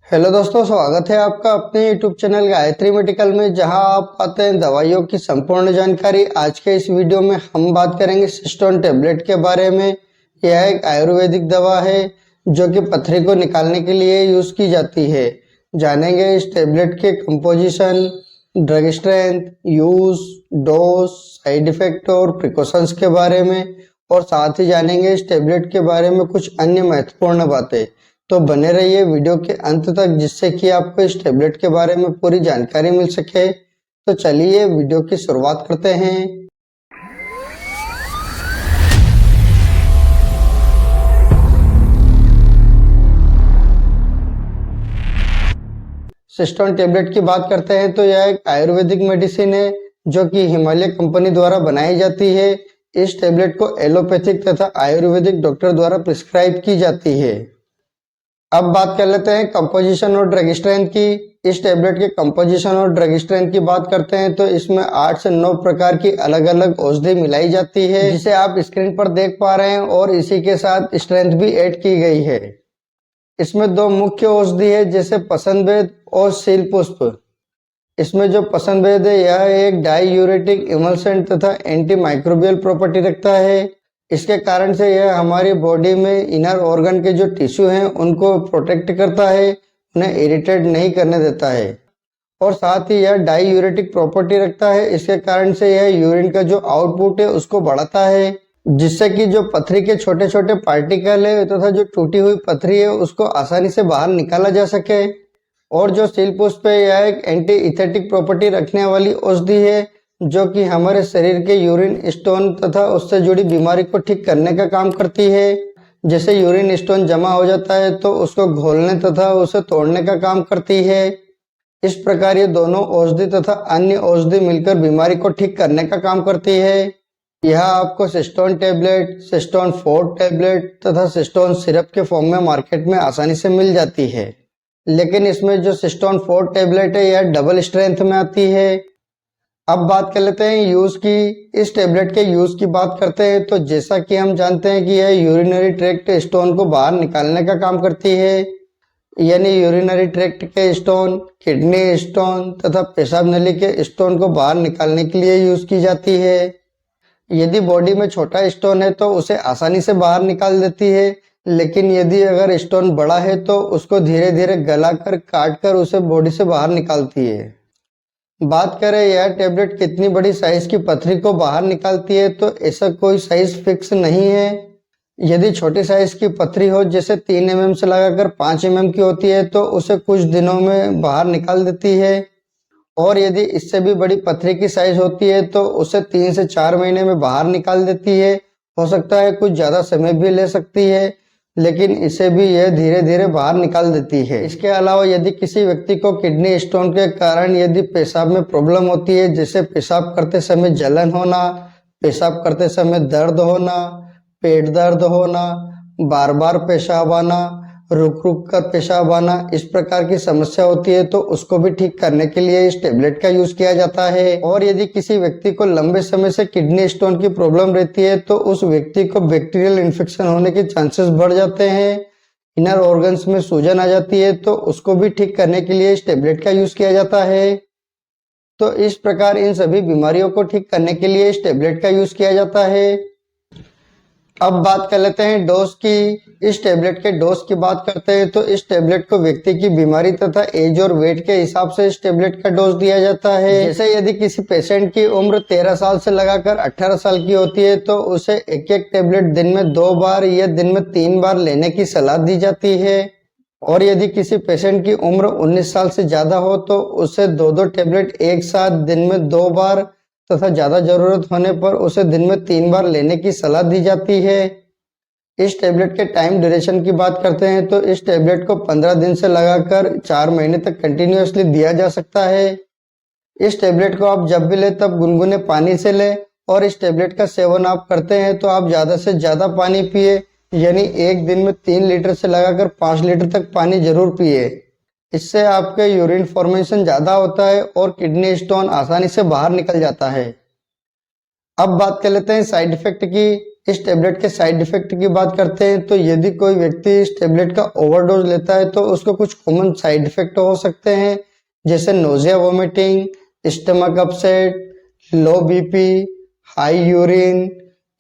Hello दोस्तों, स्वागत है आपका अपने यूट्यूब चैनल गायत्री मेडिकल में, जहां आप पाते हैं दवाइयों की संपूर्ण जानकारी। आज के इस वीडियो में हम बात करेंगे सिस्टोन टेबलेट के बारे में। यह एक आयुर्वेदिक दवा है जो कि पथरी को निकालने के लिए यूज की जाती है। जानेंगे इस टेबलेट के composition, drug strength, use, dose, side effect और प्रिकॉशंस के बारे में, और साथ ही जानेंगे इस टेबलेट के बारे में कुछ अन्य महत्वपूर्ण बातें। तो बने रहिए वीडियो के अंत तक, जिससे कि आपको इस टेबलेट के बारे में पूरी जानकारी मिल सके। तो चलिए वीडियो की शुरुआत करते हैं। सिस्टोन टेबलेट की बात करते हैं तो यह एक आयुर्वेदिक मेडिसिन है जो कि हिमालय कंपनी द्वारा बनाई जाती है। इस टेबलेट को एलोपैथिक तथा आयुर्वेदिक डॉक्टर द्वारा प्रिस्क्राइब की जाती है। अब बात कर लेते हैं कंपोजिशन और ड्रग स्ट्रेंथ की। इस टेबलेट के कंपोजिशन और ड्रग स्ट्रेंथ की बात करते हैं तो इसमें 8 से 9 प्रकार की अलग अलग औषधि मिलाई जाती है, जिसे आप स्क्रीन पर देख पा रहे हैं, और इसी के साथ स्ट्रेंथ भी ऐड की गई है। इसमें 2 मुख्य औषधि है, जैसे पसंदवेद और शीलपुष्प। इसमें जो पसंदवेद है यह एक डाईयूरेटिक, इमल्सेंट तथा एंटी माइक्रोबियल प्रॉपर्टी रखता है। इसके कारण से यह हमारी बॉडी में इनर ऑर्गन के जो टिश्यू हैं उनको प्रोटेक्ट करता है, उन्हें इरिटेट नहीं करने देता है। और साथ ही यह डाईयूरेटिक प्रॉपर्टी रखता है। इसके कारण से यह यूरिन का जो आउटपुट है उसको बढ़ाता है, जिससे कि जो पथरी के छोटे छोटे पार्टिकल है तथा जो टूटी हुई पथरी है उसको आसानी से बाहर निकाला जा सके। और जो शीलपुष्प है यह एक एंटी इथेटिक प्रॉपर्टी रखने वाली औषधि है, जो कि हमारे शरीर के यूरिन स्टोन तथा उससे जुड़ी बीमारी को ठीक करने का काम करती है। जैसे यूरिन स्टोन जमा हो जाता है तो उसको घोलने तथा उसे तोड़ने का काम करती है। इस प्रकार ये दोनों औषधि तथा अन्य औषधि मिलकर बीमारी को ठीक करने का काम करती है। यह आपको सिस्टोन टेबलेट, सिस्टोन 4 टेबलेट तथा सिस्टोन सिरप के फॉर्म में मार्केट में आसानी से मिल जाती है। लेकिन इसमें जो सिस्टोन 4 टेबलेट है यह डबल स्ट्रेंथ में आती है। अब बात कर लेते हैं यूज की। इस टेबलेट के यूज की बात करते हैं तो जैसा कि हम जानते हैं कि यह यूरिनरी ट्रैक्ट स्टोन को बाहर निकालने का काम करती है, यानी यूरिनरी ट्रैक्ट के स्टोन, किडनी स्टोन तथा पेशाब नली के स्टोन को बाहर निकालने के लिए यूज की जाती है। यदि बॉडी में छोटा स्टोन है तो उसे आसानी से बाहर निकाल देती है, लेकिन यदि अगर स्टोन बड़ा है तो उसको धीरे धीरे गलाकर, काट कर उसे बॉडी से बाहर निकालती है। बात करें यह टेबलेट कितनी बड़ी साइज की पथरी को बाहर निकालती है, तो ऐसा कोई साइज फिक्स नहीं है। यदि छोटी साइज की पथरी हो, जैसे 3 mm से लगाकर 5 mm की होती है, तो उसे कुछ दिनों में बाहर निकाल देती है। और यदि इससे भी बड़ी पथरी की साइज होती है तो उसे 3 से 4 महीने में बाहर निकाल देती है। हो सकता है कुछ ज्यादा समय भी ले सकती है, लेकिन इसे भी यह धीरे धीरे बाहर निकाल देती है। इसके अलावा यदि किसी व्यक्ति को किडनी स्टोन के कारण यदि पेशाब में प्रॉब्लम होती है, जैसे पेशाब करते समय जलन होना, पेशाब करते समय दर्द होना, पेट दर्द होना, बार बार पेशाब आना, रुक रुक कर पेशाब आना, इस प्रकार की समस्या होती है तो उसको भी ठीक करने के लिए इस टेबलेट का यूज किया जाता है। और यदि किसी व्यक्ति को लंबे समय से किडनी स्टोन की प्रॉब्लम रहती है तो उस व्यक्ति को बैक्टीरियल इन्फेक्शन होने के चांसेस बढ़ जाते हैं, इनर ऑर्गन्स में सूजन आ जाती है, तो उसको भी ठीक करने के लिए इस टेबलेट का यूज किया जाता है। तो इस प्रकार इन सभी बीमारियों को ठीक करने के लिए इस टेबलेट का यूज किया जाता है। अब बात कर लेते हैं डोज की। इस टेबलेट के डोज की बात करते हैं तो इस टेबलेट को व्यक्ति की बीमारी तथा एज और वेट के हिसाब से इस टेबलेट का डोज दिया जाता है। जैसे यदि किसी पेशेंट की उम्र 13 साल से लगाकर 18 साल की होती है तो उसे एक एक टेबलेट दिन में 2 बार या दिन में 3 बार लेने की सलाह दी जाती है। और यदि किसी पेशेंट की उम्र 19 साल से ज्यादा हो तो उसे 2-2 टेबलेट एक साथ दिन में 2 बार तथा ज्यादा जरूरत होने पर उसे दिन में 3 बार लेने की सलाह दी जाती है। इस टेबलेट के टाइम ड्यूरेशन की बात करते हैं तो इस टेबलेट को 15 दिन से लगाकर 4 महीने तक कंटिन्यूअसली दिया जा सकता है। इस टेबलेट को आप जब भी लें तब गुनगुने पानी से लें, और इस टेबलेट का सेवन आप करते हैं तो आप ज्यादा से ज्यादा पानी पिए, यानी एक दिन में 3 लीटर से लगाकर 5 लीटर तक पानी जरूर पिए। इससे आपके यूरिन फॉर्मेशन ज्यादा होता है और किडनी स्टोन आसानी से बाहर निकल जाता है। अब बात कर लेते हैं साइड इफेक्ट की। इस टेबलेट के साइड इफेक्ट की बात करते हैं तो यदि कोई व्यक्ति इस टेबलेट का ओवरडोज लेता है तो उसको कुछ कॉमन साइड इफेक्ट हो सकते हैं, जैसे नोजिया, वोमिटिंग, स्टमक अपसेट, लो BP, high urine,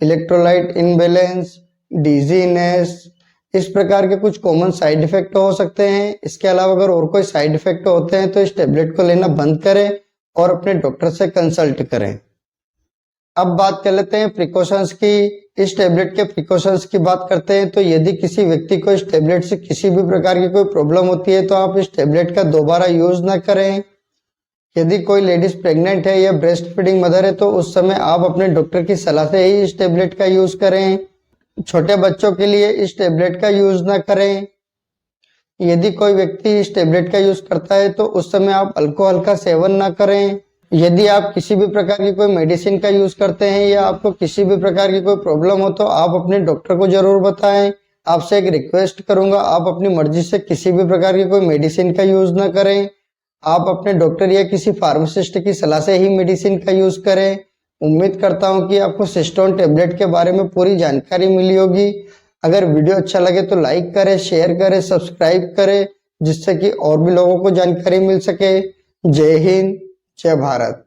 electrolyte imbalance, dizziness. इस प्रकार के कुछ कॉमन साइड इफेक्ट हो सकते हैं। इसके अलावा अगर और कोई साइड इफेक्ट होते हैं तो इस टेबलेट को लेना बंद करें और अपने डॉक्टर से कंसल्ट करें। अब बात कर लेते हैं प्रिकॉशंस की। इस टेबलेट के प्रिकॉशंस की बात करते हैं तो यदि किसी व्यक्ति को इस टेबलेट से किसी भी प्रकार की कोई प्रॉब्लम होती है तो आप इस टेबलेट का दोबारा यूज ना करें। यदि कोई लेडीज प्रेग्नेंट है या ब्रेस्ट फीडिंग मदर है तो उस समय आप अपने डॉक्टर की सलाह से ही इस टेबलेट का यूज करें। छोटे बच्चों के लिए इस टेबलेट का यूज ना करें। यदि कोई व्यक्ति इस टेबलेट का यूज करता है तो उस समय आप अल्कोहल का सेवन ना करें। यदि आप किसी भी प्रकार की कोई मेडिसिन का यूज करते हैं या आपको किसी भी प्रकार की कोई प्रॉब्लम हो तो आप अपने डॉक्टर को जरूर बताएं। आपसे एक रिक्वेस्ट करूंगा, आप अपनी मर्जी से किसी भी प्रकार की कोई मेडिसिन का यूज ना करें। आप अपने डॉक्टर या किसी फार्मासिस्ट की सलाह से ही मेडिसिन का यूज करें। उम्मीद करता हूं कि आपको सिस्टोन टेबलेट के बारे में पूरी जानकारी मिली होगी। अगर वीडियो अच्छा लगे तो लाइक करें, शेयर करें, सब्सक्राइब करें, जिससे कि और भी लोगों को जानकारी मिल सके। जय हिंद, जय भारत।